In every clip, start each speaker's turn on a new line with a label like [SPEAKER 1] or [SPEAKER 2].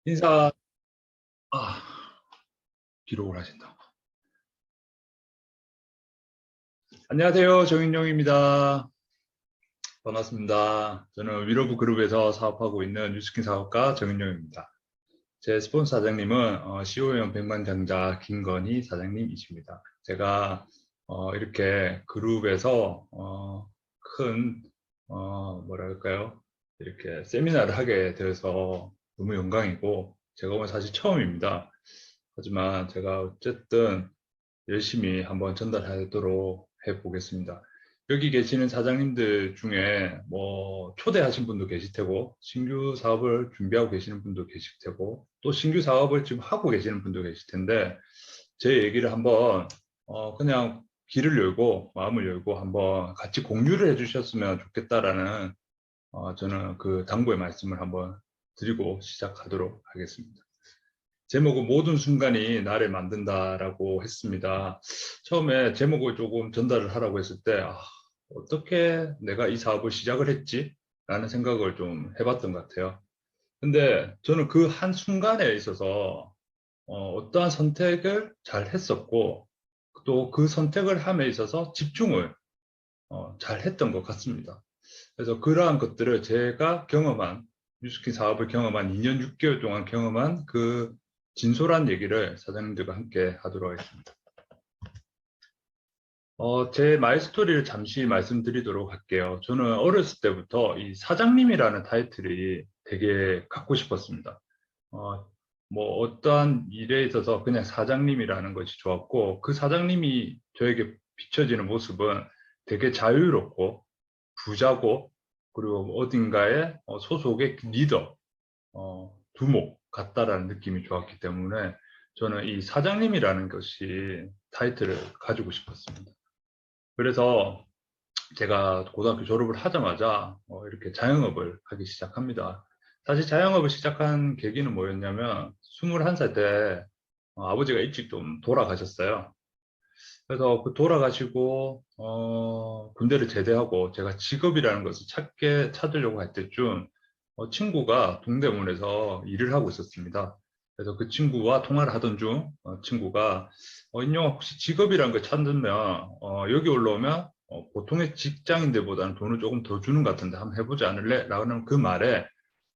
[SPEAKER 1] 인사, 아, 기록을 하신다. 안녕하세요. 정인용입니다. 반갑습니다. 저는 위로브 그룹에서 사업하고 있는 뉴스킨 사업가 정인용입니다. 제 스폰서 사장님은 CO형 백만장자 김건희 사장님이십니다. 제가 이렇게 그룹에서 큰 뭐랄까요? 이렇게 세미나를 하게 되어서 너무 영광이고 제가 오늘 사실 처음입니다. 하지만 제가 어쨌든 열심히 한번 전달하도록 해보겠습니다. 여기 계시는 사장님들 중에 뭐 초대하신 분도 계실 테고 신규 사업을 준비하고 계시는 분도 계실 테고 또 신규 사업을 지금 하고 계시는 분도 계실 텐데 제 얘기를 한번 그냥 귀를 열고 마음을 열고 한번 같이 공유를 해주셨으면 좋겠다라는 저는 그 당부의 말씀을 한번 드리고 시작하도록 하겠습니다. 제목은 모든 순간이 나를 만든다라고 했습니다. 처음에 제목을 조금 전달을 하라고 했을 때 어떻게 내가 이 사업을 시작을 했지? 라는 생각을 좀 해봤던 것 같아요. 근데 저는 그 한순간에 있어서 어떠한 선택을 잘 했었고 또 그 선택을 함에 있어서 집중을 잘 했던 것 같습니다. 그래서 그러한 것들을 제가 경험한 뉴스킨 사업을 경험한 2년 6개월 동안 경험한 그 진솔한 얘기를 사장님들과 함께 하도록 하겠습니다. 제 마이스토리를 잠시 말씀드리도록 할게요. 저는 어렸을 때부터 이 사장님이라는 타이틀이 되게 갖고 싶었습니다. 어, 뭐 어떠한 일에 있어서 그냥 사장님이라는 것이 좋았고 그 사장님이 저에게 비춰지는 모습은 되게 자유롭고 부자고 그리고 어딘가에 소속의 리더, 두목 같다라는 느낌이 좋았기 때문에 저는 이 사장님이라는 것이 타이틀을 가지고 싶었습니다. 그래서 제가 고등학교 졸업을 하자마자 이렇게 자영업을 하기 시작합니다. 사실 자영업을 시작한 계기는 뭐였냐면 21살 때 아버지가 일찍 좀 돌아가셨어요. 그래서 그 돌아가시고 군대를 제대하고 제가 직업이라는 것을 찾으려고 할 때쯤 친구가 동대문에서 일을 하고 있었습니다. 그래서 그 친구와 통화를 하던 중 친구가 인용아 혹시 직업이라는 걸 찾으면 여기 올라오면 보통의 직장인들보다는 돈을 조금 더 주는 것 같은데 한번 해보지 않을래? 라는 그 말에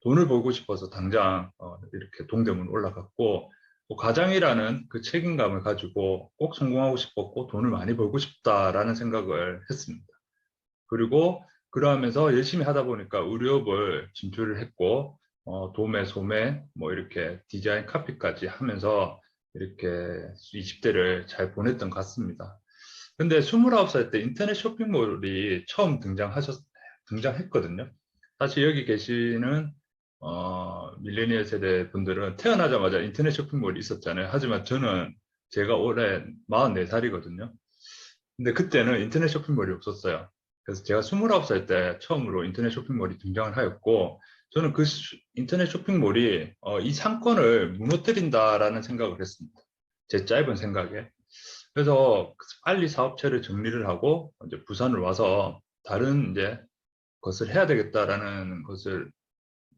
[SPEAKER 1] 돈을 벌고 싶어서 당장 이렇게 동대문 올라갔고 가장이라는 그 책임감을 가지고 꼭 성공하고 싶었고 돈을 많이 벌고 싶다라는 생각을 했습니다. 그리고 그러하면서 열심히 하다 보니까 의료업을 진출을 했고 도매, 소매, 뭐 이렇게 디자인 카피까지 하면서 이렇게 20대를 잘 보냈던 것 같습니다. 근데 29살 때 인터넷 쇼핑몰이 처음 등장했거든요. 사실 여기 계시는 밀레니얼 세대 분들은 태어나자마자 인터넷 쇼핑몰이 있었잖아요. 하지만 저는 제가 올해 44살이거든요. 근데 그때는 인터넷 쇼핑몰이 없었어요. 그래서 제가 29살 때 처음으로 인터넷 쇼핑몰이 등장을 하였고, 저는 그 인터넷 쇼핑몰이 이 상권을 무너뜨린다라는 생각을 했습니다. 제 짧은 생각에. 그래서 빨리 사업체를 정리를 하고 이제 부산을 와서 다른 이제 것을 해야 되겠다라는 것을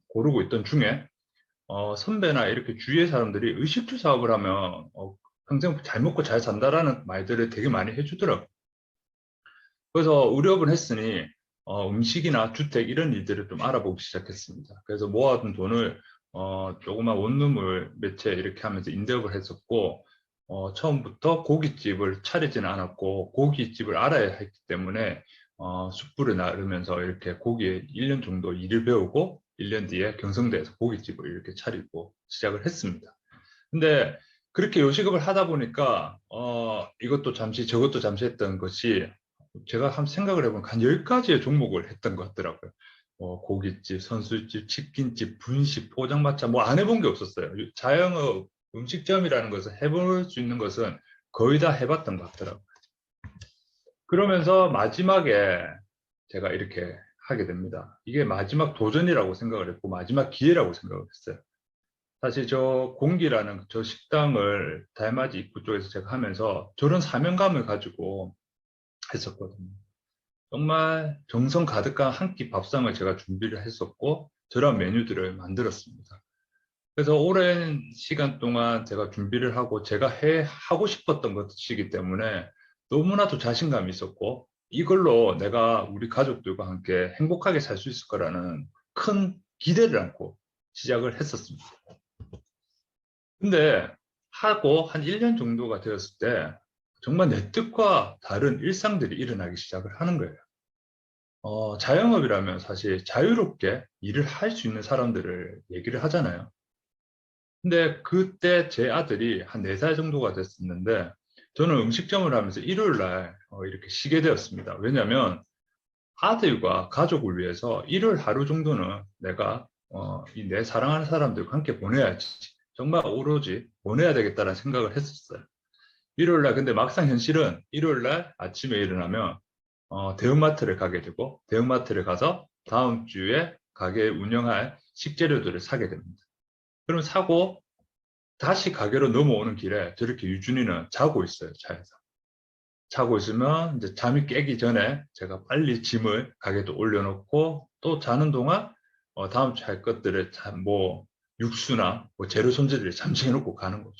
[SPEAKER 1] 고르고 있던 중에 선배나 이렇게 주위의 사람들이 의식주 사업을 하면 평생 잘 먹고 잘 산다라는 말들을 되게 많이 해주더라고요. 그래서 의료업을 했으니 음식이나 주택 이런 일들을 좀 알아보기 시작했습니다. 그래서 모아둔 돈을 조그만 원룸을 몇 채 이렇게 하면서 임대업을 했었고 처음부터 고깃집을 차리지는 않았고 고깃집을 알아야 했기 때문에 숯불을 나르면서 이렇게 고기에 1년 정도 일을 배우고 1년 뒤에 경성대에서 고깃집을 이렇게 차리고 시작을 했습니다. 근데 그렇게 요식업을 하다 보니까 이것도 잠시 저것도 잠시 했던 것이 제가 한 생각을 해보면 한 10가지의 종목을 했던 것 같더라고요. 고깃집, 선술집, 치킨집, 분식, 포장마차 뭐 안 해본 게 없었어요. 자영업 음식점이라는 것을 해볼 수 있는 것은 거의 다 해봤던 것 같더라고요. 그러면서 마지막에 제가 이렇게 하게 됩니다. 이게 마지막 도전이라고 생각을 했고 마지막 기회라고 생각을 했어요. 사실 저 공기라는 저 식당을 달맞이 입구 쪽에서 제가 하면서 저런 사명감을 가지고 했었거든요. 정말 정성 가득한 한 끼 밥상을 제가 준비를 했었고 저런 메뉴들을 만들었습니다. 그래서 오랜 시간 동안 제가 준비를 하고 제가 하고 싶었던 것이기 때문에 너무나도 자신감이 있었고 이걸로 내가 우리 가족들과 함께 행복하게 살 수 있을 거라는 큰 기대를 안고 시작을 했었습니다. 근데 하고 한 1년 정도가 되었을 때 정말 내 뜻과 다른 일상들이 일어나기 시작을 하는 거예요. 자영업이라면 사실 자유롭게 일을 할 수 있는 사람들을 얘기를 하잖아요. 근데 그때 제 아들이 한 4살 정도가 됐었는데 저는 음식점을 하면서 일요일 날 이렇게 쉬게 되었습니다. 왜냐하면 아들과 가족을 위해서 일요일 하루 정도는 내가 이 내 사랑하는 사람들과 함께 보내야지. 정말 오로지 보내야 되겠다는 생각을 했었어요. 일요일 날 근데 막상 현실은 일요일 날 아침에 일어나면 대형마트를 가게 되고 대형마트를 가서 다음 주에 가게 운영할 식재료들을 사게 됩니다. 그럼 사고 다시 가게로 넘어오는 길에 저렇게 유준이는 자고 있어요, 차에서. 자고 있으면 이제 잠이 깨기 전에 제가 빨리 짐을 가게도 올려놓고 또 자는 동안 다음 주 할 것들을 뭐 육수나 뭐 재료 손질을 잠시 해놓고 가는 거죠.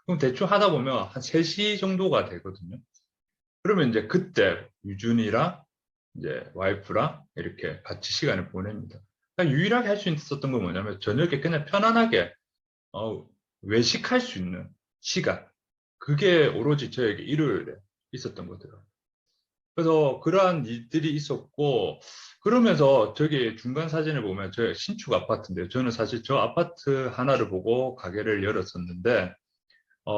[SPEAKER 1] 그럼 대충 하다 보면 한 3시 정도가 되거든요. 그러면 이제 그때 유준이랑 이제 와이프랑 이렇게 같이 시간을 보냅니다. 그러니까 유일하게 할 수 있었던 건 뭐냐면 저녁에 그냥 편안하게 어, 외식할 수 있는 시간. 그게 오로지 저에게 일요일에 있었던 거더라고요. 그래서 그러한 일들이 있었고, 그러면서 저기 중간 사진을 보면 저 신축 아파트인데요. 저는 사실 저 아파트 하나를 보고 가게를 열었었는데,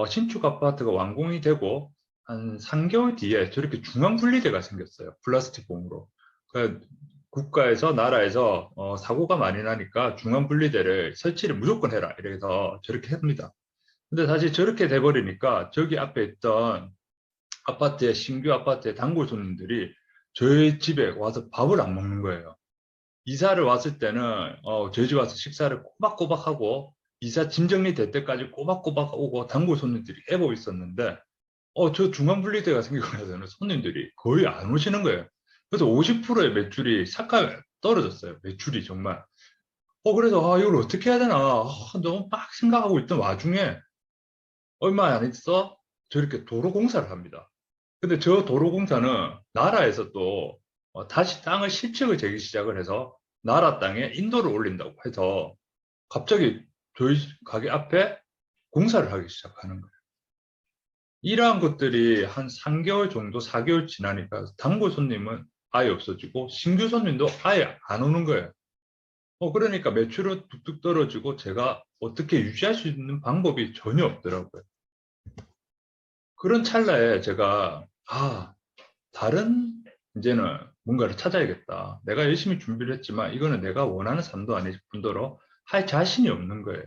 [SPEAKER 1] 신축 아파트가 완공이 되고 한 3개월 뒤에 저렇게 중앙 분리대가 생겼어요. 플라스틱 봉으로. 그러니까 국가에서 나라에서 사고가 많이 나니까 중앙 분리대를 설치를 무조건 해라. 이래서 저렇게 합니다. 근데 사실 저렇게 돼버리니까 저기 앞에 있던 아파트의 신규 아파트의 단골 손님들이 저희 집에 와서 밥을 안 먹는 거예요. 이사를 왔을 때는 저희 집 와서 식사를 꼬박꼬박 하고 이사 짐 정리될 때까지 꼬박꼬박 오고 단골 손님들이 애고 있었는데 저 중앙분리대가 생기고 나서는 손님들이 거의 안 오시는 거예요. 그래서 50%의 매출이 삭감 떨어졌어요. 매출이 정말. 그래서 이걸 어떻게 해야 되나 너무 막 생각하고 있던 와중에 얼마 안 있어 저렇게 도로 공사를 합니다. 근데 저 도로공사는 나라에서 또 다시 땅을 실측을 재기 시작을 해서 나라 땅에 인도를 올린다고 해서 갑자기 저희 가게 앞에 공사를 하기 시작하는 거예요. 이러한 것들이 한 3개월 정도, 4개월 지나니까 단골 손님은 아예 없어지고 신규 손님도 아예 안 오는 거예요. 그러니까 매출은 뚝뚝 떨어지고 제가 어떻게 유지할 수 있는 방법이 전혀 없더라고요. 그런 찰나에 제가 다른 이제는 뭔가를 찾아야겠다. 내가 열심히 준비를 했지만 이거는 내가 원하는 삶도 아닐 뿐더러 할 자신이 없는 거예요.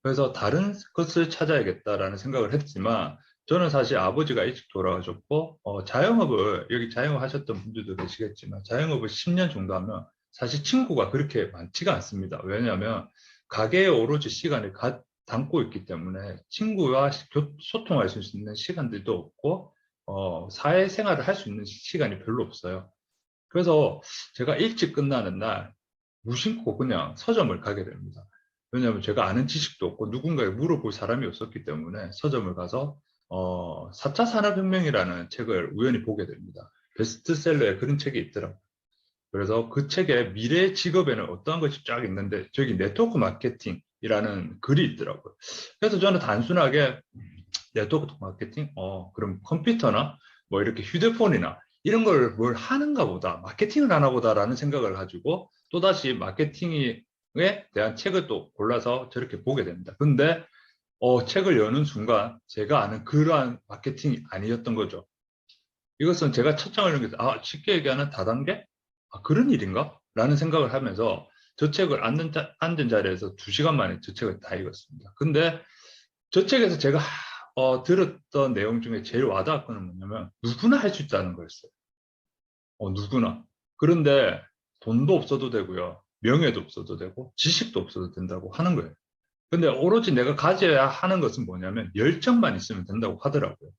[SPEAKER 1] 그래서 다른 것을 찾아야겠다라는 생각을 했지만 저는 사실 아버지가 일찍 돌아가셨고 자영업을 여기 자영업 하셨던 분들도 계시겠지만 자영업을 10년 정도 하면 사실 친구가 그렇게 많지가 않습니다. 왜냐하면 가게에 오로지 시간을 담고 있기 때문에 친구와 소통할 수 있는 시간들도 없고 사회생활을 할 수 있는 시간이 별로 없어요. 그래서 제가 일찍 끝나는 날 무심코 그냥 서점을 가게 됩니다. 왜냐하면 제가 아는 지식도 없고 누군가에 물어볼 사람이 없었기 때문에 서점을 가서 4차 산업혁명이라는 책을 우연히 보게 됩니다. 베스트셀러에 그런 책이 있더라고요. 그래서 그 책에 미래 직업에는 어떠한 것이 쫙 있는데 저기 네트워크 마케팅이라는 글이 있더라고요. 그래서 저는 단순하게 네트워크 마케팅? 그럼 컴퓨터나 뭐 이렇게 휴대폰이나 이런 걸 뭘 하는가 보다, 마케팅을 하나 보다라는 생각을 가지고 또다시 마케팅에 대한 책을 또 골라서 저렇게 보게 됩니다. 근데 책을 여는 순간 제가 아는 그러한 마케팅이 아니었던 거죠. 이것은 제가 초청을 연결해서 쉽게 얘기하는 다단계? 그런 일인가? 라는 생각을 하면서 저 책을 앉은 자리에서 2시간 만에 저 책을 다 읽었습니다. 근데 저 책에서 제가 들었던 내용 중에 제일 와닿았던 건 뭐냐면 누구나 할 수 있다는 거였어요. 누구나. 그런데 돈도 없어도 되고요. 명예도 없어도 되고 지식도 없어도 된다고 하는 거예요. 근데 오로지 내가 가져야 하는 것은 뭐냐면 열정만 있으면 된다고 하더라고요.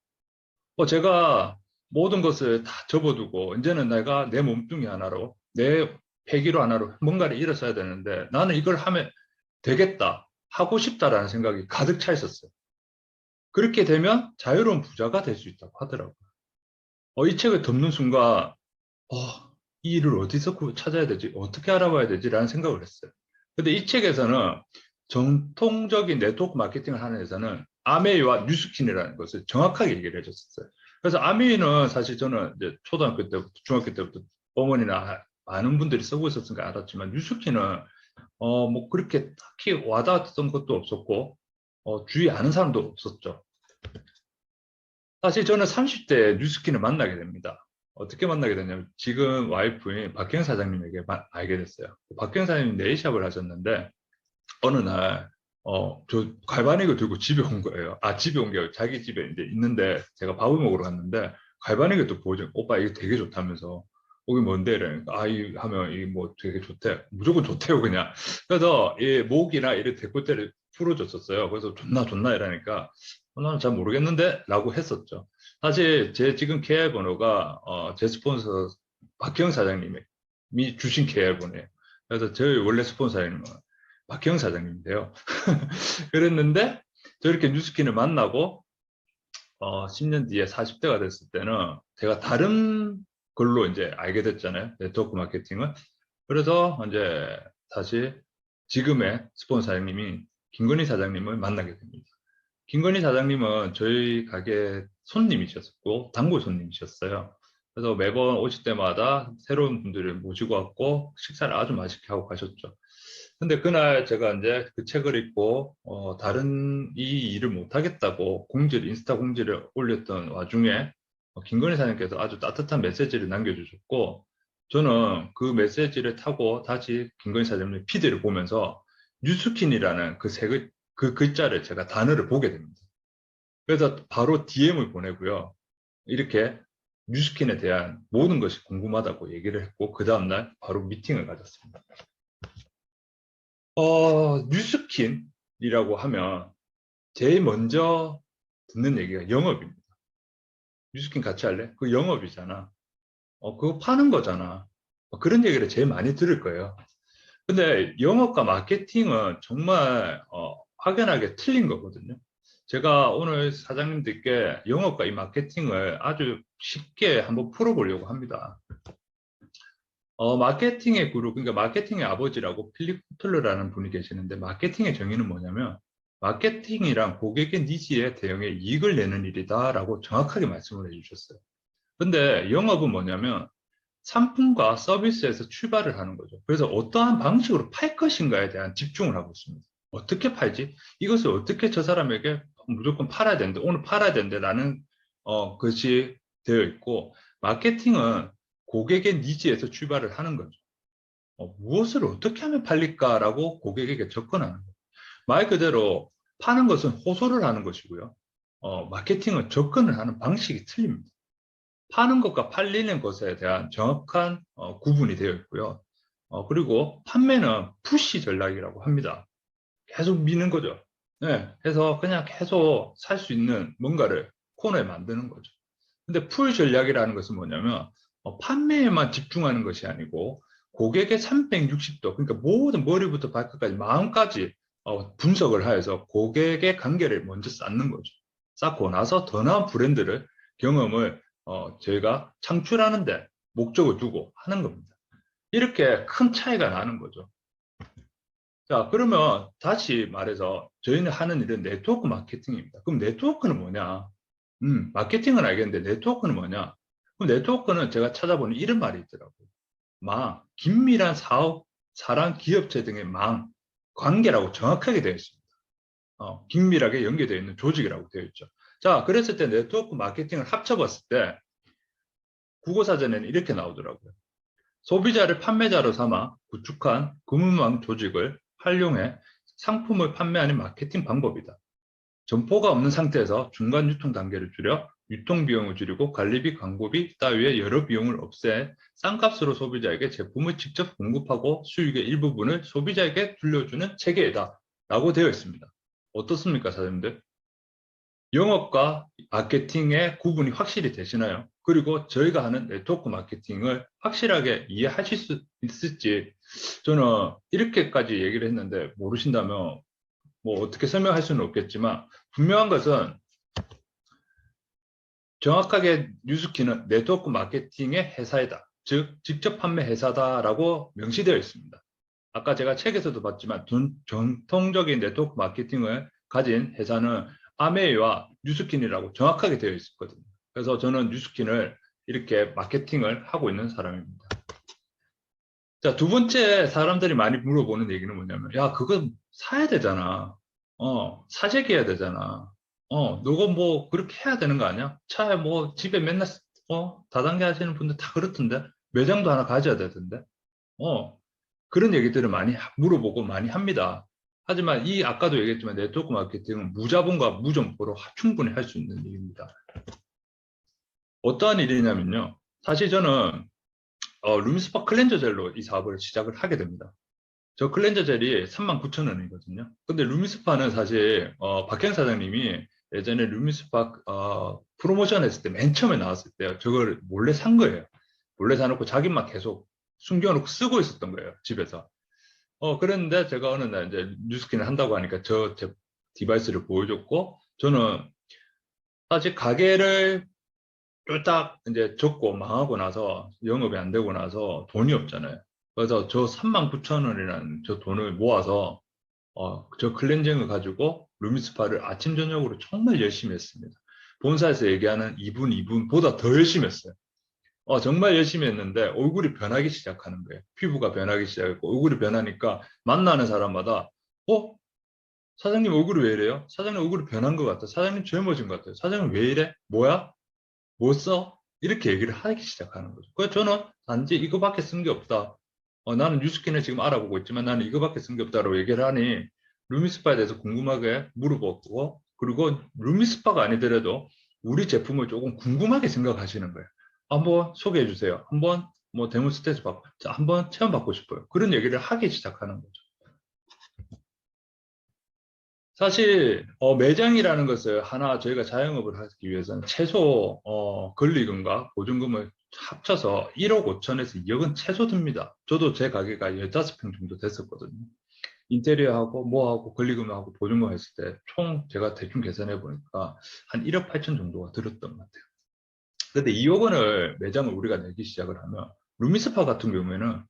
[SPEAKER 1] 제가 모든 것을 다 접어두고 이제는 내가 내 몸뚱이 하나로 내 패기로 하나로 뭔가를 일어서야 되는데 나는 이걸 하면 되겠다. 하고 싶다라는 생각이 가득 차 있었어요. 그렇게 되면 자유로운 부자가 될 수 있다고 하더라고요. 이 책을 덮는 순간 어, 이 일을 어디서 찾아야 되지? 어떻게 알아봐야 되지? 라는 생각을 했어요. 근데 이 책에서는 정통적인 네트워크 마케팅을 하는 회사는 아메이와 뉴스킨이라는 것을 정확하게 얘기를 해줬었어요. 그래서 아메이는 사실 저는 이제 초등학교 때부터, 중학교 때부터 어머니나 많은 분들이 쓰고 있었으니까 알았지만, 뉴스킨은, 뭐 그렇게 딱히 와닿았던 것도 없었고, 주위 아는 사람도 없었죠. 사실 저는 30대 뉴스킨을 만나게 됩니다. 어떻게 만나게 됐냐면 지금 와이프인 박경 사장님에게 알게 됐어요. 박경 사장님 네일샵을 하셨는데 어느 날 저 갈바닉을 들고 집에 온 거예요. 집에 온 게 자기 집에 이제 있는데 제가 밥을 먹으러 갔는데 갈바닉을 또 보여줘. 오빠 이거 되게 좋다면서. 이게 뭔데? 이러니까 이 하면 이 뭐 되게 좋대. 무조건 좋대요 그냥. 그래서 이 목이나 이런 데콜테를 풀어줬었어요. 그래서 좋나 좋나 이러니까 나는 잘 모르겠는데 라고 했었죠. 사실 제 지금 KR 번호가 제 스폰서 박형 사장님이 주신 KR 번호예요. 그래서 저희 원래 스폰서 사장님은 박형 사장님인데요. 그랬는데 저렇게 뉴스킨을 만나고 10년 뒤에 40대가 됐을 때는 제가 다른 걸로 이제 알게 됐잖아요. 네트워크 마케팅을. 그래서 이제 다시 지금의 스폰서 사장님이 김건희 사장님을 만나게 됩니다. 김건희 사장님은 저희 가게 손님이셨고 단골 손님이셨어요. 그래서 매번 오실 때마다 새로운 분들을 모시고 왔고 식사를 아주 맛있게 하고 가셨죠. 근데 그날 제가 이제 그 책을 읽고 다른 이 일을 못 하겠다고 인스타 공지를 올렸던 와중에 김건희 사장님께서 아주 따뜻한 메시지를 남겨주셨고, 저는 그 메시지를 타고 다시 김건희 사장님 피드를 보면서 뉴스킨이라는 그 글자를 제가 단어를 보게 됩니다. 그래서 바로 DM을 보내고요. 이렇게 뉴스킨에 대한 모든 것이 궁금하다고 얘기를 했고, 그 다음날 바로 미팅을 가졌습니다. 뉴스킨이라고 하면 제일 먼저 듣는 얘기가 영업입니다. 뉴스킨 같이 할래? 그 영업이잖아. 그거 파는 거잖아. 그런 얘기를 제일 많이 들을 거예요. 근데 영업과 마케팅은 정말 확연하게 틀린 거거든요. 제가 오늘 사장님들께 영업과 이 마케팅을 아주 쉽게 한번 풀어보려고 합니다. 마케팅의 구루, 그러니까 마케팅의 아버지라고 필립 코틀러라는 분이 계시는데, 마케팅의 정의는 뭐냐면 마케팅이란 고객의 니즈에 대응해 이익을 내는 일이다라고 정확하게 말씀을 해주셨어요. 근데 영업은 뭐냐면 상품과 서비스에서 출발을 하는 거죠. 그래서 어떠한 방식으로 팔 것인가에 대한 집중을 하고 있습니다. 어떻게 팔지? 이것을 어떻게 저 사람에게 무조건 팔아야 되는데, 오늘 팔아야 되는데라는 것이 되어 있고, 마케팅은 고객의 니즈에서 출발을 하는 거죠. 무엇을 어떻게 하면 팔릴까라고 고객에게 접근하는 거예요. 말 그대로 파는 것은 호소를 하는 것이고요. 마케팅은 접근을 하는 방식이 틀립니다. 파는 것과 팔리는 것에 대한 정확한 구분이 되어 있고요. 그리고 판매는 푸시 전략이라고 합니다. 계속 미는 거죠. 네, 해서 그냥 계속 살 수 있는 뭔가를 코너에 만드는 거죠. 근데 풀 전략이라는 것은 뭐냐면 판매에만 집중하는 것이 아니고 고객의 360도, 그러니까 모든 머리부터 발끝까지 마음까지 분석을 하여서 고객의 관계를 먼저 쌓는 거죠. 쌓고 나서 더 나은 브랜드를 경험을 저희가 창출하는데 목적을 두고 하는 겁니다. 이렇게 큰 차이가 나는 거죠. 자, 그러면 다시 말해서 저희는 하는 일은 네트워크 마케팅입니다. 그럼 네트워크는 뭐냐? 마케팅은 알겠는데 네트워크는 뭐냐? 그럼 네트워크는 제가 찾아보니 이런 말이 있더라고요. 긴밀한 사업, 사람, 기업체 등의 관계라고 정확하게 되어 있습니다. 긴밀하게 연계되어 있는 조직이라고 되어 있죠. 자, 그랬을 때 네트워크 마케팅을 합쳐봤을 때 국어사전에는 이렇게 나오더라고요. 소비자를 판매자로 삼아 구축한 금융망 조직을 활용해 상품을 판매하는 마케팅 방법이다. 점포가 없는 상태에서 중간 유통 단계를 줄여 유통 비용을 줄이고 관리비, 광고비 따위의 여러 비용을 없애 싼 값으로 소비자에게 제품을 직접 공급하고 수익의 일부분을 소비자에게 돌려주는 체계이다 라고 되어 있습니다. 어떻습니까, 사장님들? 영업과 마케팅의 구분이 확실히 되시나요? 그리고 저희가 하는 네트워크 마케팅을 확실하게 이해하실 수 있을지, 저는 이렇게까지 얘기를 했는데 모르신다면 뭐 어떻게 설명할 수는 없겠지만 분명한 것은 정확하게 뉴스키는 네트워크 마케팅의 회사이다. 즉 직접 판매 회사다라고 명시되어 있습니다. 아까 제가 책에서도 봤지만 전통적인 네트워크 마케팅을 가진 회사는 아메이와 뉴스킨이라고 정확하게 되어 있었거든요. 그래서 저는 뉴스킨을 이렇게 마케팅을 하고 있는 사람입니다. 자, 두 번째 사람들이 많이 물어보는 얘기는 뭐냐면, 야, 그건 사야 되잖아. 사재기해야 되잖아. 너가 뭐 그렇게 해야 되는 거 아니야? 차에 뭐 집에 맨날, 다단계 하시는 분들 다 그렇던데? 매장도 하나 가져야 되던데? 어, 그런 얘기들을 많이 물어보고 많이 합니다. 하지만 아까도 얘기했지만 네트워크 마케팅은 무자본과 무정보로 충분히 할 수 있는 일입니다. 어떠한 일이냐면요. 사실 저는 루미스파 클렌저 젤로 이 사업을 시작을 하게 됩니다. 저 클렌저 젤이 39,000원이거든요. 근데 루미스파는 사실 박현 사장님이 예전에 루미스파 프로모션 했을 때 맨 처음에 나왔을 때 저걸 몰래 산 거예요. 몰래 사놓고 자기만 계속 숨겨놓고 쓰고 있었던 거예요. 집에서. 그랬는데 제가 어느 날 이제 뉴스킨을 한다고 하니까 제 디바이스를 보여줬고 저는 사실 가게를 쫄딱 이제 접고 망하고 나서 영업이 안 되고 나서 돈이 없잖아요. 그래서 저 39,000원이라는 저 돈을 모아서 저 클렌징을 가지고 루미스파를 아침 저녁으로 정말 열심히 했습니다. 본사에서 얘기하는 2분, 2분보다 더 열심히 했어요. 정말 열심히 했는데 얼굴이 변하기 시작하는 거예요. 피부가 변하기 시작했고 얼굴이 변하니까 만나는 사람마다 사장님 얼굴이 왜 이래요? 사장님 얼굴이 변한 것 같아. 사장님 젊어진 것 같아요. 사장님 왜 이래? 뭐야? 뭐 써? 이렇게 얘기를 하기 시작하는 거죠. 그래서 저는 단지 이거밖에 쓴 게 없다. 나는 뉴스킨을 지금 알아보고 있지만 나는 이거밖에 쓴 게 없다라고 얘기를 하니 루미스파에 대해서 궁금하게 물어보고 그리고 루미스파가 아니더라도 우리 제품을 조금 궁금하게 생각하시는 거예요. 한번 소개해 주세요. 한번 뭐 데모스테이션 받고 자, 한번 체험 받고 싶어요. 그런 얘기를 하기 시작하는 거죠. 사실 매장이라는 것을 하나 저희가 자영업을 하기 위해서는 최소 권리금과 보증금을 합쳐서 1억 5천에서 2억은 최소 듭니다. 저도 제 가게가 15평 정도 됐었거든요. 인테리어하고 뭐하고 권리금하고 보증금 했을 때 총 제가 대충 계산해 보니까 한 1억 8천 정도가 들었던 것 같아요. 근데 2억 원을 매장을 우리가 내기 시작을 하면 루미스파 같은 경우에는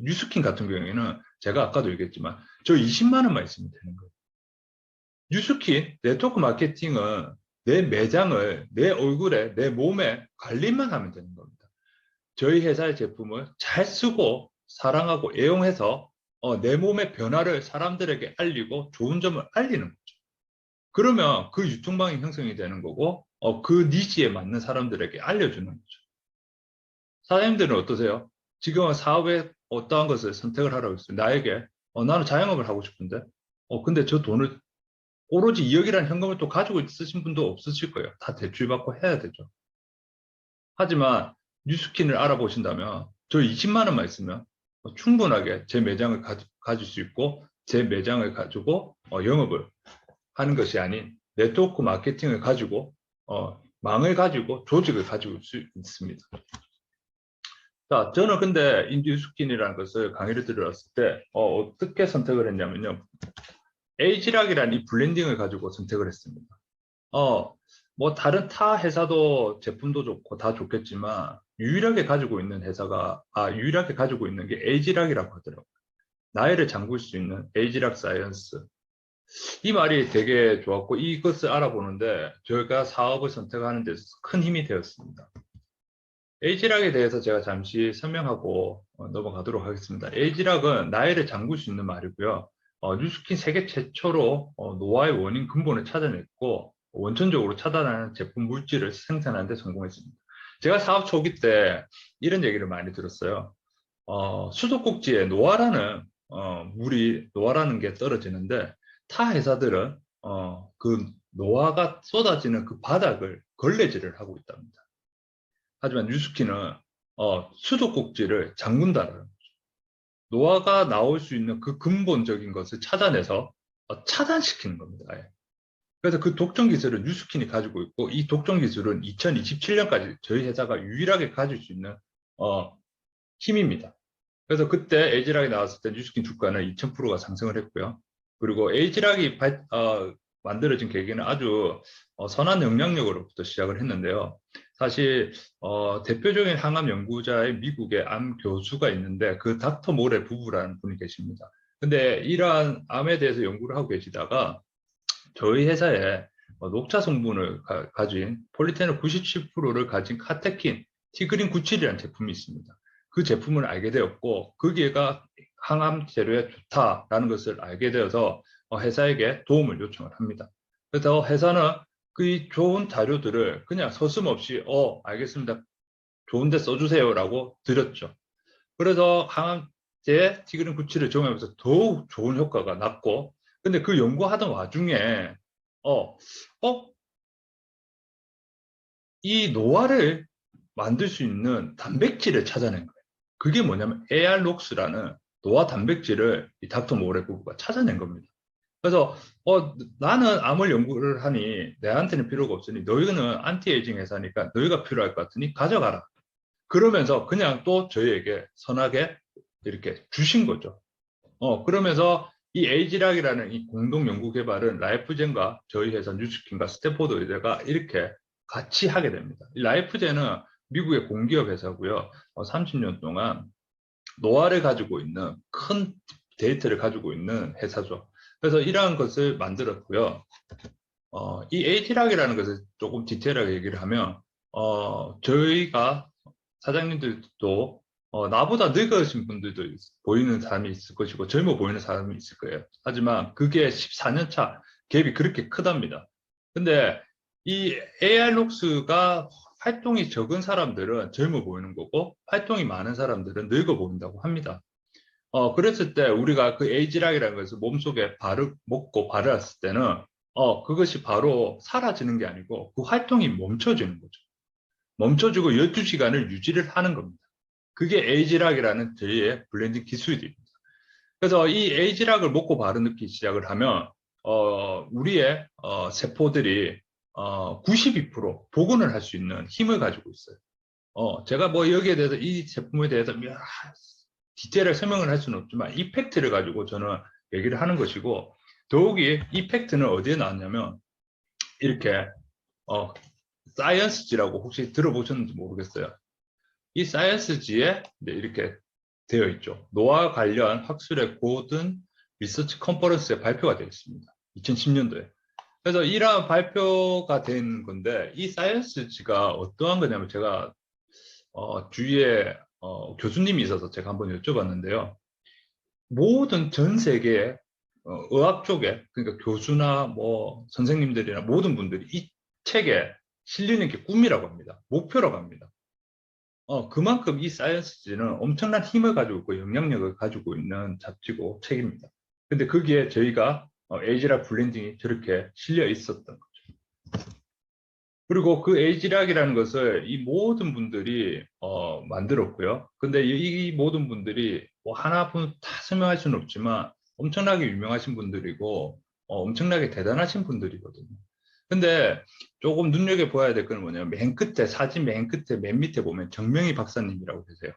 [SPEAKER 1] 뉴스킨 같은 경우에는 제가 아까도 얘기했지만 저 20만 원만 있으면 되는 거예요. 뉴스킨 네트워크 마케팅은 내 매장을 내 얼굴에 내 몸에 관리만 하면 되는 겁니다. 저희 회사의 제품을 잘 쓰고 사랑하고 애용해서 내 몸의 변화를 사람들에게 알리고 좋은 점을 알리는 거죠. 그러면 그 유통망이 형성이 되는 거고 그 니즈에 맞는 사람들에게 알려주는 거죠. 사장님들은 어떠세요? 지금 사업에 어떠한 것을 선택을 하라고 했어요. 나에게 나는 자영업을 하고 싶은데 근데 저 돈을 오로지 2억이라는 현금을 또 가지고 있으신 분도 없으실 거예요. 다 대출받고 해야 되죠. 하지만 뉴스킨을 알아보신다면 저 20만 원만 있으면 충분하게 제 매장을 가질 수 있고 제 매장을 가지고 영업을 하는 것이 아닌 네트워크 마케팅을 가지고 망을 가지고 조직을 가지고 있을 수 있습니다. 자, 저는 근데 뉴스킨이라는 것을 강의를 들었을 때 어떻게 선택을 했냐면요. 에이지락이라는 이 블렌딩을 가지고 선택을 했습니다. 뭐 다른 타 회사도 제품도 좋고 다 좋겠지만 유일하게 가지고 있는 유일하게 가지고 있는 게 에이지락이라고 하더라고요. 나이를 잠글 수 있는 에이지락 사이언스. 이 말이 되게 좋았고 이것을 알아보는데 저희가 사업을 선택하는 데 큰 힘이 되었습니다. 에이지락에 대해서 제가 잠시 설명하고 넘어가도록 하겠습니다. 에이지락은 나이를 잠글 수 있는 말이고요. 뉴스킨 세계 최초로 노화의 원인 근본을 찾아냈고 원천적으로 차단하는 제품 물질을 생산하는 데 성공했습니다. 제가 사업 초기 때 이런 얘기를 많이 들었어요. 수도꼭지에 노화라는 게 떨어지는데 타 회사들은 그 노화가 쏟아지는 그 바닥을 걸레질을 하고 있답니다. 하지만 뉴스킨은 수도꼭지를 잠근다는 거죠. 노화가 나올 수 있는 그 근본적인 것을 찾아내서 차단시키는 겁니다. 아예. 그래서 그 독점 기술을 뉴스킨이 가지고 있고 이 독점 기술은 2027년까지 저희 회사가 유일하게 가질 수 있는 힘입니다. 그래서 그때 에이지락이 나왔을 때 뉴스킨 주가는 2000%가 상승을 했고요. 그리고 에이지락이 만들어진 계기는 아주 선한 영향력으로부터 시작을 했는데요. 사실 대표적인 항암 연구자의 미국의 암 교수가 있는데 그 닥터 모레 부부라는 분이 계십니다. 근데 이러한 암에 대해서 연구를 하고 계시다가 저희 회사에 녹차 성분을 가진 폴리페놀 97%를 가진 카테킨 티그린 97이라는 제품이 있습니다. 그 제품을 알게 되었고 거기에가 항암 재료에 좋다라는 것을 알게 되어서 회사에게 도움을 요청을 합니다. 그래서 회사는 그 좋은 자료들을 그냥 서슴없이 알겠습니다. 좋은데 써주세요라고 드렸죠. 그래서 항암제 티그린 97을 적용하면서 더욱 좋은 효과가 났고 근데 그 연구하던 와중에 어, 어, 이 노화를 만들 수 있는 단백질을 찾아낸 거예요. 그게 뭐냐면 AR록스라는 노화 단백질을 이 닥터 모레 부부가 찾아낸 겁니다. 그래서 나는 암을 연구를 하니 내한테는 필요가 없으니 너희는 안티에이징 회사니까 너희가 필요할 것 같으니 가져가라. 그러면서 그냥 또 저희에게 선하게 이렇게 주신 거죠. 그러면서 이 에이지락이라는 이 공동 연구 개발은 라이프젠과 저희 회사 뉴스킨과 스탠포드 의대가 이렇게 같이 하게 됩니다. 이 라이프젠은 미국의 공기업 회사고요. 30년 동안 노화를 가지고 있는 큰 데이터를 가지고 있는 회사죠. 그래서 이러한 것을 만들었고요. 이 에이지락이라는 것을 조금 디테일하게 얘기를 하면 저희가 사장님들도 나보다 늙으신 분들도 보이는 사람이 있을 것이고 젊어 보이는 사람이 있을 거예요. 하지만 그게 14년 차 갭이 그렇게 크답니다. 근데 이 AR록스가 활동이 적은 사람들은 젊어 보이는 거고 활동이 많은 사람들은 늙어 보인다고 합니다. 그랬을 때 우리가 그 에이지락이라는 것을 몸속에 먹고 바르었을 때는 그것이 바로 사라지는 게 아니고 그 활동이 멈춰지는 거죠. 멈춰주고 12시간을 유지를 하는 겁니다. 그게 에이지락이라는 저희의 블렌딩 기술입니다. 그래서 이 에이지락을 먹고 바르기 시작을 하면 우리의 세포들이 92% 복원을 할 수 있는 힘을 가지고 있어요. 제가 뭐 여기에 대해서 이 제품에 대해서 디테일하게 설명을 할 수는 없지만 이펙트를 가지고 저는 얘기를 하는 것이고 더욱이 이펙트는 어디에 나왔냐면 이렇게 사이언스지라고 혹시 들어보셨는지 모르겠어요. 이 사이언스지에 이렇게 되어 있죠. 노화 관련 학술의 고든 리서치 컨퍼런스에 발표가 되어 있습니다. 2010년도에. 그래서 이러한 발표가 된 건데 이 사이언스지가 어떠한 거냐면 제가 주위에 교수님이 있어서 제가 한번 여쭤봤는데요. 모든 전 세계의 의학 쪽에 그러니까 교수나 뭐 선생님들이나 모든 분들이 이 책에 실리는 게 꿈이라고 합니다. 목표라고 합니다. 그만큼 이 사이언스지는 엄청난 힘을 가지고 있고 영향력을 가지고 있는 잡지고 책입니다. 근데 거기에 저희가 에이지락 블렌딩이 저렇게 실려 있었던 거죠. 그리고 그 에이지락이라는 것을 이 모든 분들이 만들었고요. 근데 이 모든 분들이 뭐 하나뿐 다 설명할 수는 없지만 엄청나게 유명하신 분들이고 엄청나게 대단하신 분들이거든요. 근데 조금 눈여겨봐야 될 건 뭐냐면 맨 끝에 사진 맨 끝에 맨 밑에 보면 정명희 박사님이라고 계세요.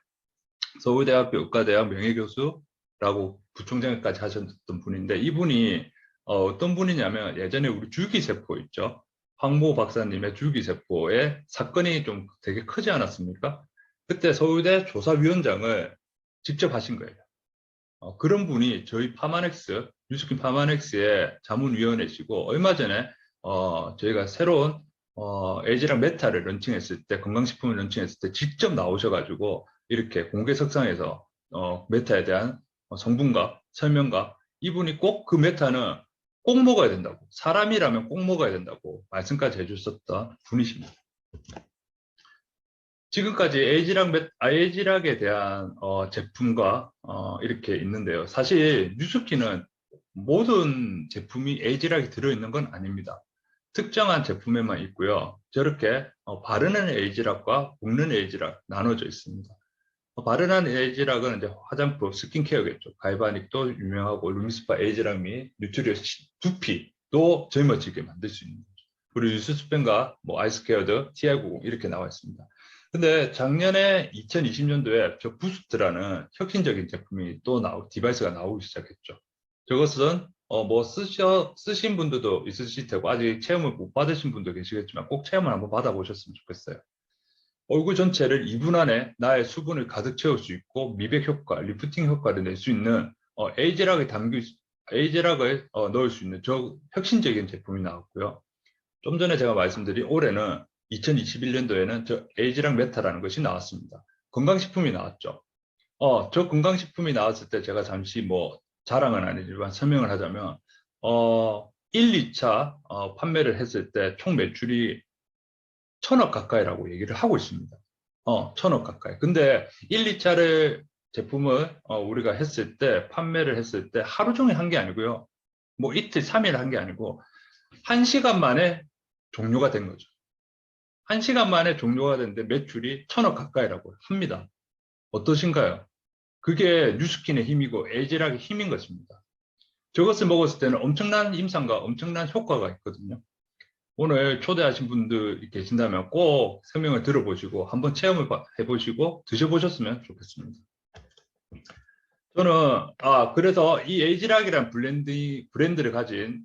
[SPEAKER 1] 서울대학교 의과대학 명예교수라고 부총장까지 하셨던 분인데 이분이 어떤 분이냐면 예전에 우리 줄기세포 있죠. 황모 박사님의 줄기세포의 사건이 좀 되게 크지 않았습니까? 그때 서울대 조사위원장을 직접 하신 거예요. 그런 분이 저희 파마넥스, 뉴스킨 파마넥스의 자문위원회시고 얼마 전에 저희가 새로운 LG랑 메타를 런칭했을 때 건강식품을 런칭했을 때 직접 나오셔가지고 이렇게 공개석상에서 메타에 대한 성분과 설명과 이분이 꼭 그 메타는 꼭 먹어야 된다고 사람이라면 꼭 먹어야 된다고 말씀까지 해주셨던 분이십니다. 지금까지 에이지락에 대한 제품과 이렇게 있는데요. 사실 뉴스키는 모든 제품이 에이지락이 들어있는 건 아닙니다. 특정한 제품에만 있고요. 저렇게 바르는 에이지락과 볶는 에이지락 나눠져 있습니다. 바르는 에이지락은 이제 화장품, 스킨케어겠죠. 갈바닉도 유명하고 루미스파 에이지락 및 뉴트리어스 두피도 젊어지게 만들 수 있는 거죠. 그리고 유스스펜과 뭐 아이스케어드, TI90 이렇게 나와 있습니다. 근데 작년에 2020년도에 저 부스트라는 혁신적인 제품이 또 디바이스가 나오기 시작했죠. 저것은 뭐 쓰신 분들도 있으실 테고 아직 체험을 못 받으신 분도 계시겠지만 꼭 체험을 한번 받아보셨으면 좋겠어요. 얼굴 전체를 2분 안에 나의 수분을 가득 채울 수 있고 미백 효과, 리프팅 효과를 낼 수 있는 에이젤락을 넣을 수 있는 저 혁신적인 제품이 나왔고요. 좀 전에 제가 말씀드린 올해는 2021년도에는 저 에이지락 메타라는 것이 나왔습니다. 건강식품이 나왔죠. 저 건강식품이 나왔을 때 제가 잠시 뭐 자랑은 아니지만 설명을 하자면 1, 2차 판매를 했을 때 총 매출이 1,000억 가까이라고 얘기를 하고 있습니다. 1,000억 가까이. 근데 1, 2차를 제품을 우리가 했을 때 판매를 했을 때 하루 종일 한 게 아니고요. 뭐 이틀, 3일 한 게 아니고 1시간 만에 종료가 된 거죠. 1시간 만에 종료가 됐는데 매출이 1,000억 가까이라고 합니다. 어떠신가요? 그게 뉴스킨의 힘이고 에이지락의 힘인 것입니다. 저것을 먹었을 때는 엄청난 임상과 엄청난 효과가 있거든요. 오늘 초대하신 분들이 계신다면 꼭 설명을 들어보시고 한번 체험을 해보시고 드셔보셨으면 좋겠습니다. 저는 그래서 이 에이지락이라는 브랜드를 가진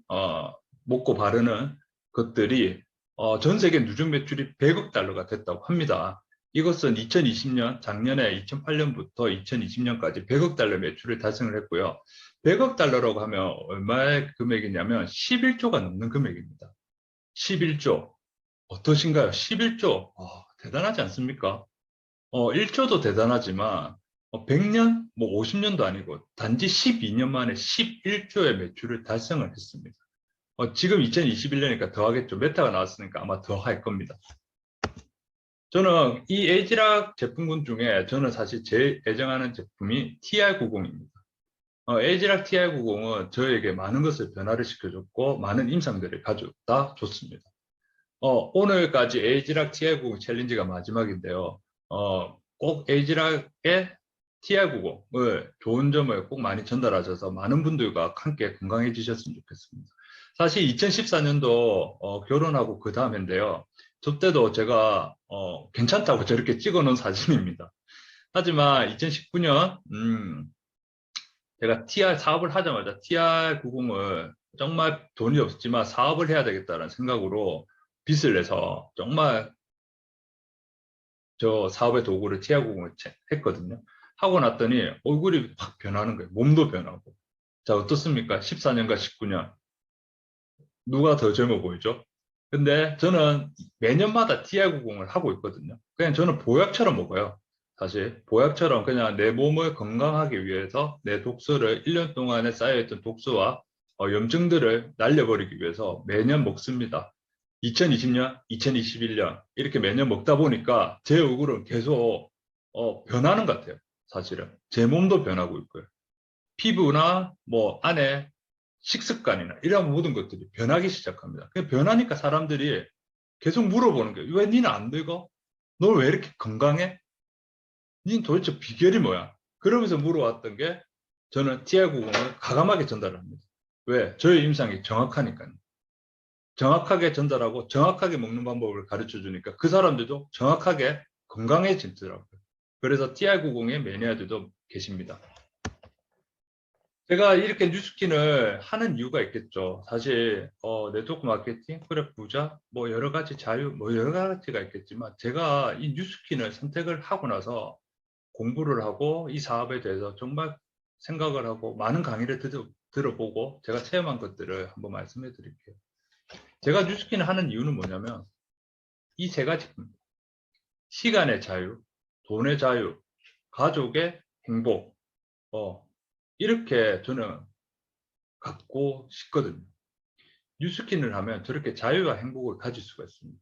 [SPEAKER 1] 먹고 바르는 것들이 전 세계 누적 매출이 100억 달러가 됐다고 합니다. 이것은 2020년 작년에 2008년부터 2020년까지 100억 달러 매출을 달성을 했고요. 100억 달러라고 하면 얼마의 금액이냐면 11조가 넘는 금액입니다. 11조. 어떠신가요? 11조. 대단하지 않습니까? 1조도 대단하지만 100년, 뭐 50년도 아니고 단지 12년 만에 11조의 매출을 달성을 했습니다. 지금 2021년이니까 더 하겠죠. 메타가 나왔으니까 아마 더 할 겁니다. 저는 이 에이지락 제품군 중에 저는 사실 제일 애정하는 제품이 TR90입니다. 에이지락 TR90은 저에게 많은 것을 변화를 시켜줬고 많은 임상들을 가져다 줬습니다. 오늘까지 에이지락 TR90 챌린지가 마지막인데요. 꼭 에이지락의 TR90을 좋은 점을 꼭 많이 전달하셔서 많은 분들과 함께 건강해지셨으면 좋겠습니다. 사실 2014년도 결혼하고 그 다음인데요. 저 때도 제가 괜찮다고 저렇게 찍어놓은 사진입니다. 하지만 2019년 제가 TR 사업을 하자마자 TR90을 정말 돈이 없지만 사업을 해야 되겠다는 생각으로 빚을 내서 정말 저 사업의 도구를 TR90을 했거든요. 하고 났더니 얼굴이 확 변하는 거예요. 몸도 변하고. 자, 어떻습니까? 14년과 19년. 누가 더 젊어 보이죠? 근데 저는 매년마다 TR90을 하고 있거든요. 그냥 저는 보약처럼 먹어요. 사실 보약처럼 그냥 내 몸을 건강하기 위해서 내 독소를 1년 동안에 쌓여있던 독소와 염증들을 날려버리기 위해서 매년 먹습니다. 2020년, 2021년 이렇게 매년 먹다 보니까 제 얼굴은 계속 변하는 것 같아요. 사실은 제 몸도 변하고 있고요. 피부나 뭐 안에 식습관이나 이런 모든 것들이 변하기 시작합니다. 그 변하니까 사람들이 계속 물어보는 거예요. 왜 니는 안 늙어? 너 왜 이렇게 건강해? 니는 도대체 비결이 뭐야? 그러면서 물어왔던 게 저는 TR90을 가감하게 전달합니다. 왜? 저의 임상이 정확하니까요. 정확하게 전달하고 정확하게 먹는 방법을 가르쳐 주니까 그 사람들도 정확하게 건강해지더라고요. 그래서 TR90의 매니아들도 계십니다. 제가 이렇게 뉴스킨을 하는 이유가 있겠죠. 사실 네트워크 마케팅, 그래 부자, 뭐 여러 가지 자유, 뭐 여러 가지가 있겠지만 제가 이 뉴스킨을 선택을 하고 나서 공부를 하고 이 사업에 대해서 정말 생각을 하고 많은 강의를 들어보고 제가 체험한 것들을 한번 말씀해 드릴게요. 제가 뉴스킨을 하는 이유는 뭐냐면 이 세 가지입니다. 시간의 자유, 돈의 자유, 가족의 행복, 이렇게 저는 갖고 싶거든요. 뉴스킨을 하면 저렇게 자유와 행복을 가질 수가 있습니다.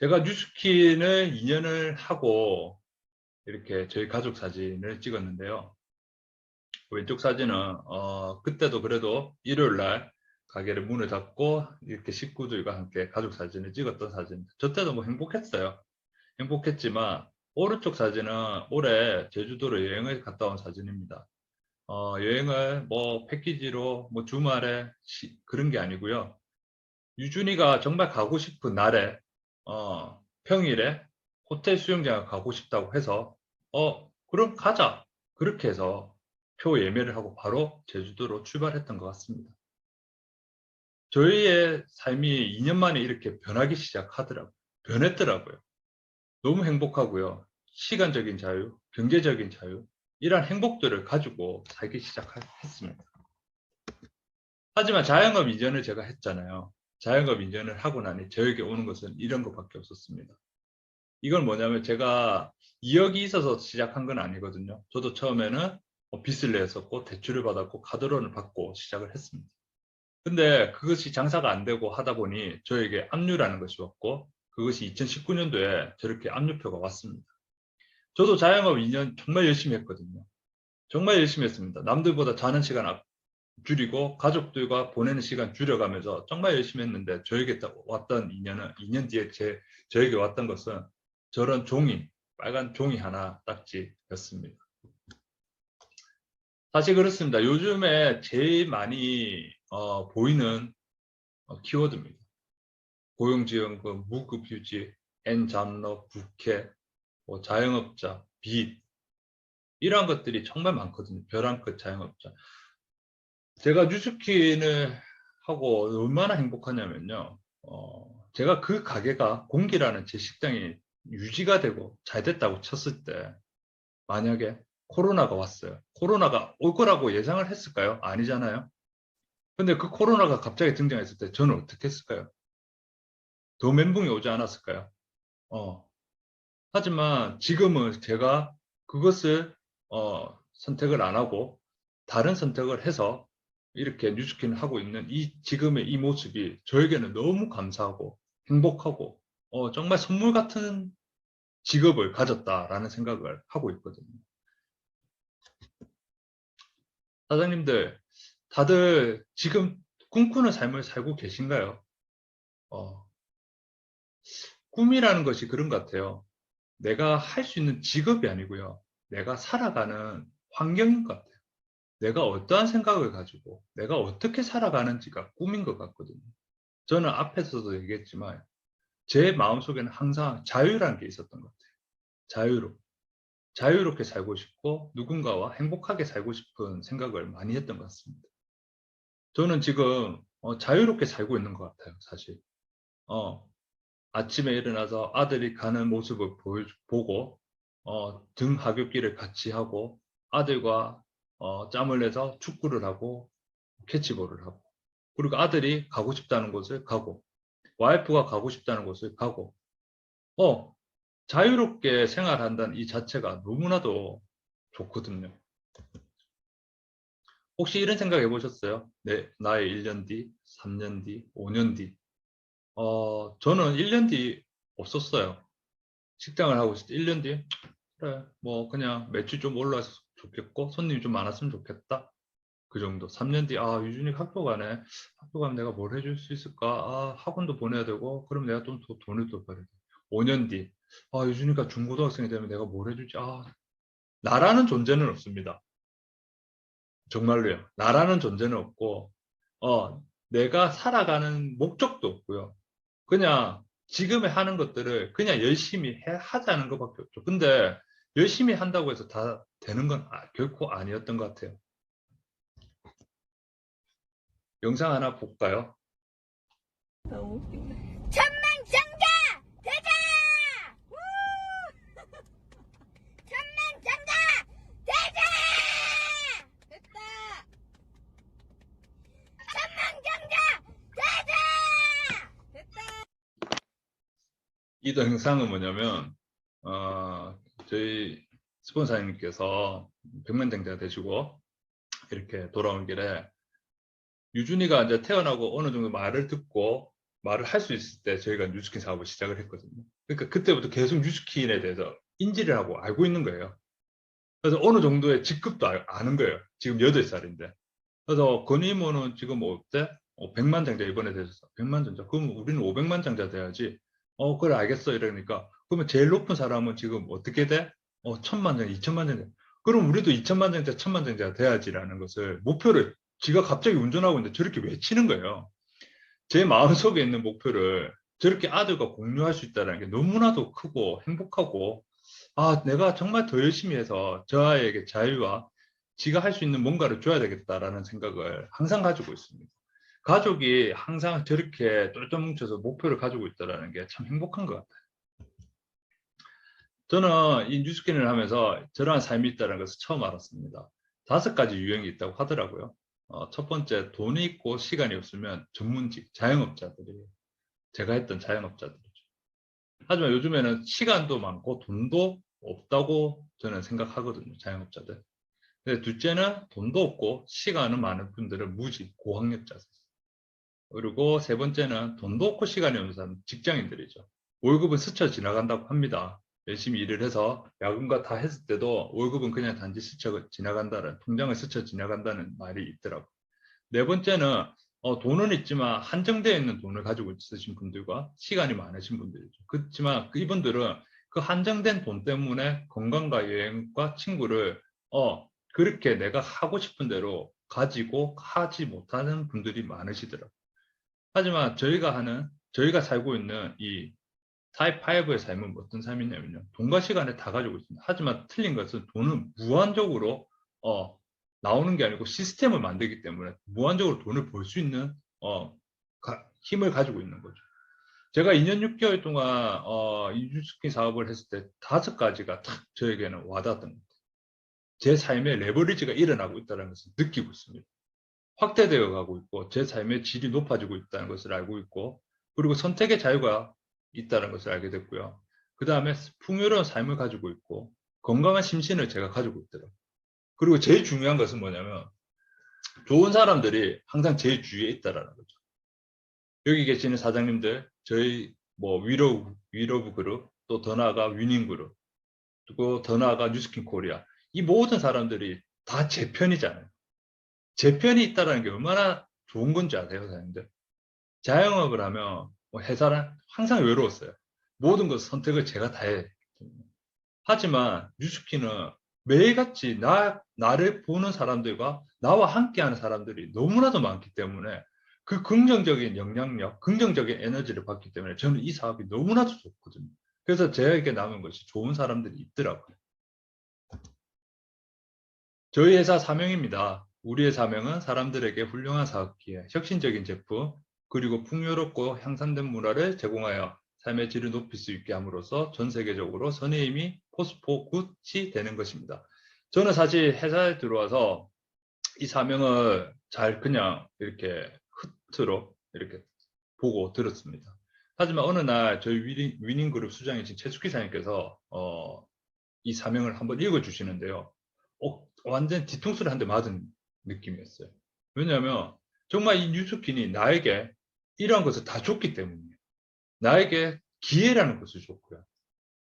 [SPEAKER 1] 제가 뉴스킨을 2년을 하고 이렇게 저희 가족 사진을 찍었는데요. 왼쪽 사진은 그때도 그래도 일요일 날 가게를 문을 닫고 이렇게 식구들과 함께 가족 사진을 찍었던 사진입니다. 저 때도 뭐 행복했어요. 행복했지만 오른쪽 사진은 올해 제주도로 여행을 갔다 온 사진입니다. 여행을 뭐 패키지로 뭐 주말에 그런 게 아니고요. 유준이가 정말 가고 싶은 날에 평일에 호텔 수영장을 가고 싶다고 해서 그럼 가자. 그렇게 해서 표 예매를 하고 바로 제주도로 출발했던 것 같습니다. 저희의 삶이 2년 만에 이렇게 변하기 시작하더라고요. 변했더라고요. 너무 행복하고요. 시간적인 자유, 경제적인 자유, 이러한 행복들을 가지고 살기 시작했습니다. 하지만 자영업 이전을 제가 했잖아요. 자영업 이전을 하고 나니 저에게 오는 것은 이런 것밖에 없었습니다. 이건 뭐냐면 제가 2억이 있어서 시작한 건 아니거든요. 저도 처음에는 빚을 냈었고 대출을 받았고 카드론을 받고 시작을 했습니다. 근데 그것이 장사가 안 되고 하다 보니 저에게 압류라는 것이 왔고 그것이 2019년도에 저렇게 압류표가 왔습니다. 저도 자영업 2년 정말 열심히 했거든요. 정말 열심히 했습니다. 남들보다 자는 시간 줄이고 가족들과 보내는 시간 줄여가면서 정말 열심히 했는데 저에게 왔던 2년 뒤에 저에게 왔던 것은 저런 종이, 빨간 종이 하나 딱지였습니다. 사실 그렇습니다. 요즘에 제일 많이 보이는 키워드입니다. 고용지원금, 무급휴직, N잡러, 국회, 자영업자, 빚 이러한 것들이 정말 많거든요. 벼랑 끝 자영업자. 제가 뉴스킨을 하고 얼마나 행복하냐면요. 제가 그 가게가 공기라는 제 식당이 유지가 되고 잘 됐다고 쳤을 때 만약에 코로나가 왔어요. 코로나가 올 거라고 예상을 했을까요? 아니잖아요. 근데 그 코로나가 갑자기 등장했을 때 저는 어떻게 했을까요? 더 멘붕이 오지 않았을까요? 어. 하지만 지금은 제가 그것을 선택을 안 하고 다른 선택을 해서 이렇게 뉴스킨을 하고 있는 이 지금의 이 모습이 저에게는 너무 감사하고 행복하고 정말 선물 같은 직업을 가졌다라는 생각을 하고 있거든요. 사장님들, 다들 지금 꿈꾸는 삶을 살고 계신가요? 어, 꿈이라는 것이 그런 것 같아요. 내가 할 수 있는 직업이 아니고요. 내가 살아가는 환경인 것 같아요. 내가 어떠한 생각을 가지고 내가 어떻게 살아가는지가 꿈인 것 같거든요. 저는 앞에서도 얘기했지만 제 마음속에는 항상 자유라는 게 있었던 것 같아요. 자유롭게 살고 싶고 누군가와 행복하게 살고 싶은 생각을 많이 했던 것 같습니다. 저는 지금 자유롭게 살고 있는 것 같아요. 사실 아침에 일어나서 아들이 가는 모습을 보고 등 하굣길을 같이 하고 아들과 짬을 내서 축구를 하고 캐치볼을 하고 그리고 아들이 가고 싶다는 곳을 가고 와이프가 가고 싶다는 곳을 가고 자유롭게 생활한다는 이 자체가 너무나도 좋거든요. 혹시 이런 생각 해보셨어요? 네, 나의 1년 뒤, 3년 뒤, 5년 뒤. 저는 1년 뒤 없었어요. 식당을 하고 있을 때 1년 뒤에 그래, 뭐 그냥 매출 좀 올라서 좋겠고 손님이 좀 많았으면 좋겠다. 그 정도. 3년 뒤, 유준이 학교 가네. 학교 가면 내가 뭘 해줄 수 있을까? 학원도 보내야 되고, 그럼 내가 좀 더 돈을 더 벌어야 돼. 5년 뒤, 유준이가 중고등학생이 되면 내가 뭘 해줄지, 나라는 존재는 없습니다. 정말로요. 나라는 존재는 없고, 내가 살아가는 목적도 없고요. 그냥 지금에 하는 것들을 그냥 열심히 하자는 것밖에 없죠. 근데 열심히 한다고 해서 다 되는 건 결코 아니었던 것 같아요. 영상 하나 볼까요?
[SPEAKER 2] 너무 웃긴데. 천만장자 대장! 우! 천만장자 대장! 됐다. 천만장자 대장! 됐다.
[SPEAKER 1] 이 영상은 뭐냐면 저희 스폰사님께서 백만장자가 되시고 이렇게 돌아온 길에 유준이가 이제 태어나고 어느 정도 말을 듣고 말을 할 수 있을 때 저희가 뉴스킨 사업을 시작을 했거든요. 그러니까 그때부터 계속 뉴스킨에 대해서 인지를 하고 알고 있는 거예요. 그래서 어느 정도의 직급도 아는 거예요. 지금 8살인데. 그래서 건의모는 지금 어때? 100만 장자 이번에 되셨어. 100만 장자. 그럼 우리는 500만 장자 돼야지. 그래 알겠어. 이러니까 그러면 제일 높은 사람은 지금 어떻게 돼? 1000만 장자, 2000만 장자. 그럼 우리도 2000만 장자, 1000만 장자 돼야지라는 것을 목표를 지가 갑자기 운전하고 있는데 저렇게 외치는 거예요. 제 마음속에 있는 목표를 저렇게 아들과 공유할 수 있다는 게 너무나도 크고 행복하고 내가 정말 더 열심히 해서 저 아이에게 자유와 지가 할 수 있는 뭔가를 줘야 되겠다라는 생각을 항상 가지고 있습니다. 가족이 항상 저렇게 똘똘 뭉쳐서 목표를 가지고 있다는 게 참 행복한 것 같아요. 저는 이 뉴스킨을 하면서 저러한 삶이 있다는 것을 처음 알았습니다. 5가지 유형이 있다고 하더라고요. 첫 번째, 돈이 있고 시간이 없으면 전문직, 자영업자들이, 제가 했던 자영업자들이죠. 하지만 요즘에는 시간도 많고 돈도 없다고 저는 생각하거든요, 자영업자들. 근데 둘째는 돈도 없고 시간은 많은 분들은 무직, 고학력자들. 그리고 세 번째는 돈도 없고 시간이 없는 사람, 직장인들이죠. 월급은 스쳐 지나간다고 합니다. 열심히 일을 해서 야근과 다 했을 때도 월급은 그냥 단지 스쳐 지나간다는, 통장을 스쳐 지나간다는 말이 있더라고요. 네 번째는 돈은 있지만 한정되어 있는 돈을 가지고 있으신 분들과 시간이 많으신 분들이죠. 그렇지만 이분들은 그 한정된 돈 때문에 건강과 여행과 친구를 그렇게 내가 하고 싶은 대로 가지고 하지 못하는 분들이 많으시더라고요. 하지만 저희가 살고 있는 이 타입 5의 삶은 어떤 삶이냐면요. 돈과 시간을 다 가지고 있습니다. 하지만 틀린 것은 돈은 무한적으로 나오는 게 아니고 시스템을 만들기 때문에 무한적으로 돈을 벌 수 있는 힘을 가지고 있는 거죠. 제가 2년 6개월 동안 이주스킨 사업을 했을 때 5가지가 딱 저에게는 와닿았던 것 같아요. 제 삶에 레버리지가 일어나고 있다는 것을 느끼고 있습니다. 확대되어 가고 있고 제 삶의 질이 높아지고 있다는 것을 알고 있고, 그리고 선택의 자유가 있다는 것을 알게 됐고요. 그 다음에 풍요로운 삶을 가지고 있고 건강한 심신을 제가 가지고 있더라고요. 그리고 제일 중요한 것은 뭐냐면 좋은 사람들이 항상 제 주위에 있다라는 거죠. 여기 계시는 사장님들, 저희 뭐 위로브 그룹, 또 더 나아가 위닝 그룹, 또 더 나아가 뉴스킨 코리아, 이 모든 사람들이 다 제 편이잖아요. 제 편이 있다는 게 얼마나 좋은 건지 아세요, 사장님들? 자영업을 하면 회사는 항상 외로웠어요. 모든 것 선택을 제가 다 해야 되기 때문에. 하지만 뉴스키는 매일같이 나를 보는 사람들과 나와 함께하는 사람들이 너무나도 많기 때문에 그 긍정적인 영향력, 긍정적인 에너지를 받기 때문에 저는 이 사업이 너무나도 좋거든요. 그래서 저에게 남은 것이 좋은 사람들이 있더라고요. 저희 회사 사명입니다. 우리의 사명은 사람들에게 훌륭한 사업기회, 혁신적인 제품, 그리고 풍요롭고 향상된 문화를 제공하여 삶의 질을 높일 수 있게 함으로써 전 세계적으로 선의임이 포스포 굿이 되는 것입니다. 저는 사실 회사에 들어와서 이 사명을 잘 그냥 이렇게 흐트러 이렇게 보고 들었습니다. 하지만 어느 날 저희 위닝그룹 수장이신 최숙희 사장님께서 이 사명을 한번 읽어주시는데요. 완전 뒤통수를 한 대 맞은 느낌이었어요. 왜냐하면 정말 이 뉴스킨이 나에게 이러한 것을 다 줬기 때문이에요. 나에게 기회라는 것을 줬고요.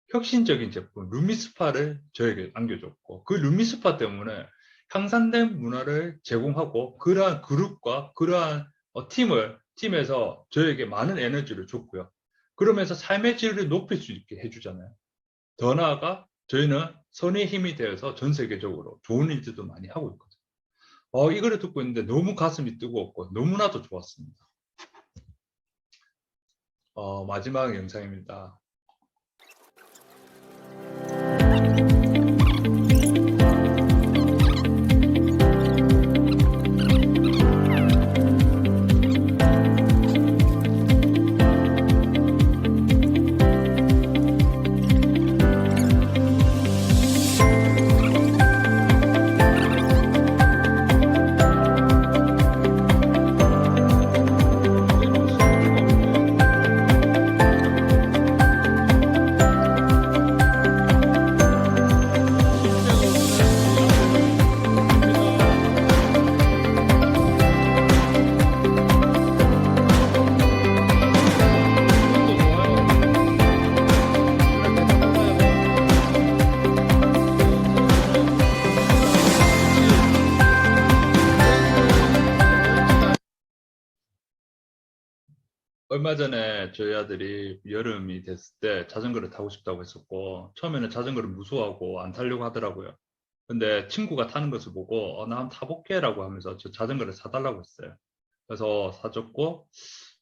[SPEAKER 1] 혁신적인 제품 루미스파를 저에게 안겨줬고, 그 루미스파 때문에 향상된 문화를 제공하고 그러한 그룹과 그러한 팀에서 저에게 많은 에너지를 줬고요. 그러면서 삶의 질을 높일 수 있게 해주잖아요. 더 나아가 저희는 선의 힘이 되어서 전 세계적으로 좋은 일들도 많이 하고 있거든요. 이거를 듣고 있는데 너무 가슴이 뜨거웠고 너무나도 좋았습니다. 마지막 영상입니다. 얼마 전에 저희 아들이 여름이 됐을 때 자전거를 타고 싶다고 했었고, 처음에는 자전거를 무서워하고 안 타려고 하더라고요. 근데 친구가 타는 것을 보고 나 한번 타볼게 라고 하면서 저 자전거를 사달라고 했어요. 그래서 사줬고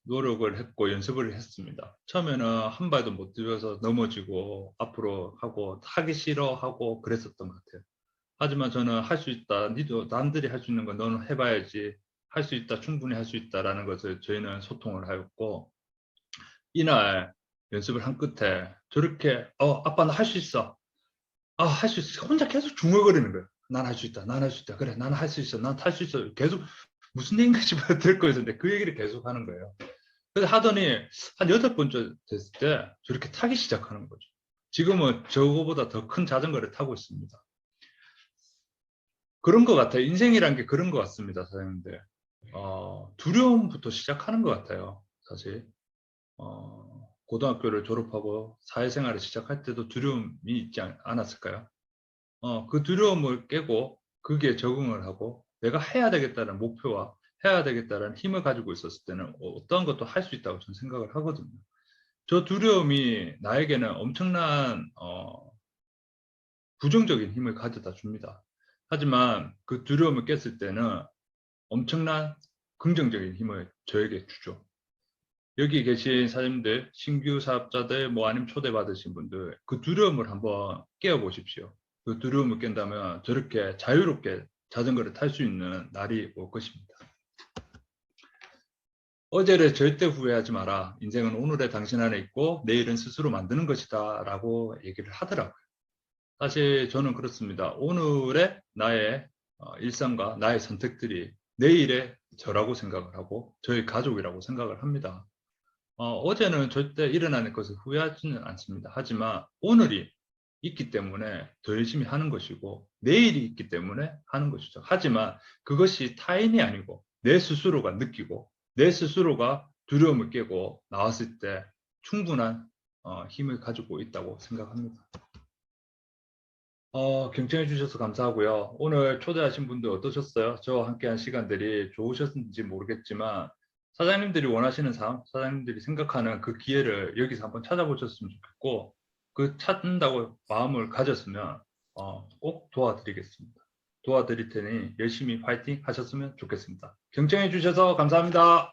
[SPEAKER 1] 노력을 했고 연습을 했습니다. 처음에는 한 발도 못 들여서 넘어지고 앞으로 하고 타기 싫어 하고 그랬었던 것 같아요. 하지만 저는 할 수 있다. 니도 남들이 할 수 있는 건 너는 해봐야지. 할 수 있다. 충분히 할 수 있다라는 것을 저희는 소통을 하였고 이날 연습을 한 끝에 저렇게 아빠 나 할 수 있어. 할 수 있어. 혼자 계속 중얼거리는 거예요. 난 할 수 있다. 난 할 수 있다. 그래, 난 할 수 있어. 난 탈 수 있어. 계속 무슨 얘기인가 싶어 듣고 있었는데 그 얘기를 계속 하는 거예요. 그래서 하더니 한 8번째 됐을 때 저렇게 타기 시작하는 거죠. 지금은 저거보다 더 큰 자전거를 타고 있습니다. 그런 것 같아요. 인생이란 게 그런 것 같습니다, 사장님들. 두려움부터 시작하는 것 같아요, 사실. 고등학교를 졸업하고 사회생활을 시작할 때도 두려움이 있지 않았을까요? 그 두려움을 깨고 그게 적응을 하고 내가 해야 되겠다는 목표와 해야 되겠다는 힘을 가지고 있었을 때는 어떠한 것도 할 수 있다고 저는 생각을 하거든요. 저 두려움이 나에게는 엄청난 부정적인 힘을 가져다 줍니다. 하지만 그 두려움을 깼을 때는 엄청난 긍정적인 힘을 저에게 주죠. 여기 계신 사장님들, 신규 사업자들, 뭐 아니면 초대받으신 분들, 그 두려움을 한번 깨워보십시오. 그 두려움을 깬다면 저렇게 자유롭게 자전거를 탈 수 있는 날이 올 것입니다. 어제를 절대 후회하지 마라. 인생은 오늘의 당신 안에 있고 내일은 스스로 만드는 것이다 라고 얘기를 하더라고요. 사실 저는 그렇습니다. 오늘의 나의 일상과 나의 선택들이 내일의 저라고 생각을 하고 저희 가족이라고 생각을 합니다. 어제는 절대 일어나는 것을 후회하지는 않습니다. 하지만 오늘이 있기 때문에 더 열심히 하는 것이고 내일이 있기 때문에 하는 것이죠. 하지만 그것이 타인이 아니고 내 스스로가 느끼고 내 스스로가 두려움을 깨고 나왔을 때 충분한 힘을 가지고 있다고 생각합니다. 경청해 주셔서 감사하고요. 오늘 초대하신 분들 어떠셨어요? 저와 함께한 시간들이 좋으셨는지 모르겠지만 사장님들이 원하시는 삶, 사장님들이 생각하는 그 기회를 여기서 한번 찾아보셨으면 좋겠고 그 찾는다고 마음을 가졌으면 꼭 도와드리겠습니다. 도와드릴 테니 열심히 파이팅 하셨으면 좋겠습니다. 경청해 주셔서 감사합니다.